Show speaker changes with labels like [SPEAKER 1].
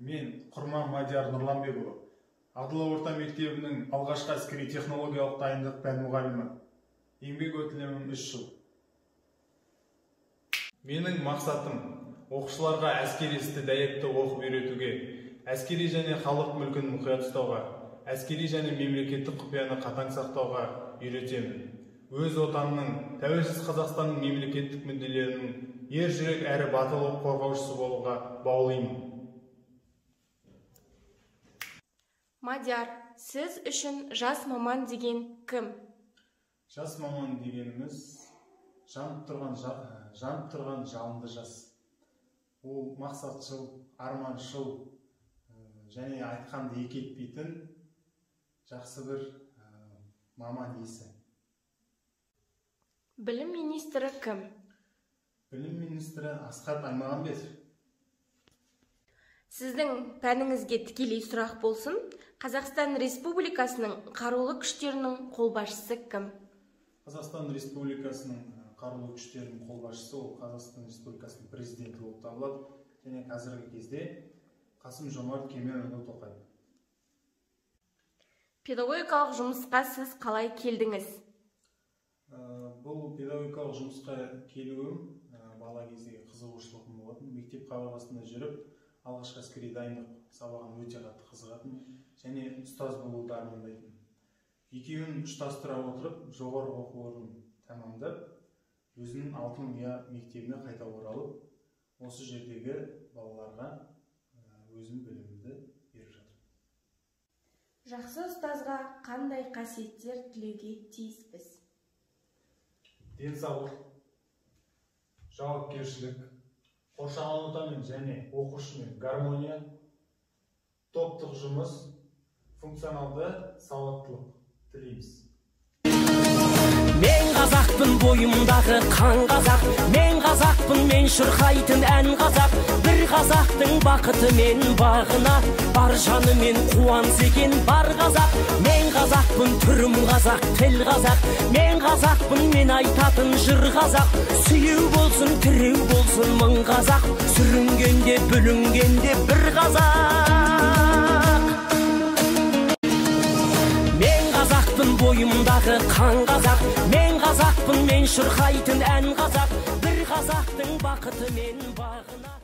[SPEAKER 1] Мен Құрман Мадияр Нұрланбекұлы, Ағдыла орта мектебінің алғашқы әскери технологиялық дайындық пән мұғалімі. Еңбек өтілемім 3 жыл. Менің мақсатым оқушыларға әскери істі дәйекті оқып үйретуге, әскери және халық мүлкін мұқият ұстауға, әскери және мемлекеттік құпияны қатаң сақтауға үйретемін. Өз отанның, тәуелсіз Қазақстанның мемлекеттік мүдделерінің ер жүрек әрі батыл қорғаушысы болуға баулимын.
[SPEAKER 2] Мадияр, сіз үшін жас маман деген кім?
[SPEAKER 1] Жас маман дегеніміз жанып тұрған жалынды жас. Ол мақсатшыл, арманшыл және айтқанды екі етпейтін жақсы бір маман иесі.
[SPEAKER 2] Білім министрі кім?
[SPEAKER 1] Білім министрі Асхат Аймағамбетов.
[SPEAKER 2] Сіздің пәніңізге тікелей сұрақ болсын. Қазақстан Республикасының қарулы күштерінің қолбасшысы кім?
[SPEAKER 1] Қазақстан Республикасының қарулы күштерінің қолбасшысы ол Қазақстан Республикасының президенті болып табылады, және қазіргі кезде Қасым-Жомарт Кемелұлы Тоқаев.
[SPEAKER 2] Педагогикалық жұмысқа сіз қалай келдіңіз?
[SPEAKER 1] Бұл педагогикалық жұмысқа келуім бала кездегі қызығушылығым болатын. Мектеп қабырғасында жүріп, алғашқы әскери дайындық сабағын өте қатты қызығатын және ұстаз болуды армандайтын. Екеуін ұштастыра отырып, жоғары оқу орнын тәмамдап, өзінің Алтын ұя мектебіне қайта оралып, осы жердегі балаларға өзім білімімді беріп жатырмын.
[SPEAKER 2] Жақсы ұстазға қандай қасиеттер тілеуге тиіспіз?
[SPEAKER 1] Денсаулық, жауапкершілік, қоршаған ортамен және оқушымен гармония, топтық жұмыс, функционалды сауаттылық тілейміз.
[SPEAKER 3] Мен қазақпын, бойымдағы қан қазақ, мен қазақпын, мен шырқайтын ән қазақ, бір қазақтың бақыты мен бағына, бар жаны мен қуаныс екен бар қазақ. Мен қазақпын, түрім қазақ, тіл қазақ, мен қазақпын, мен айтатын жыр қазақ, сүйеу болсын, тіреу болсын мың қазақ, сүрінгенде, бүлінгенде бір қазақ. Бойымдағы қан қазақ, мен қазақпын, мен шырқайтын ән қазақ, бір қазақтың бақыты мен бағына.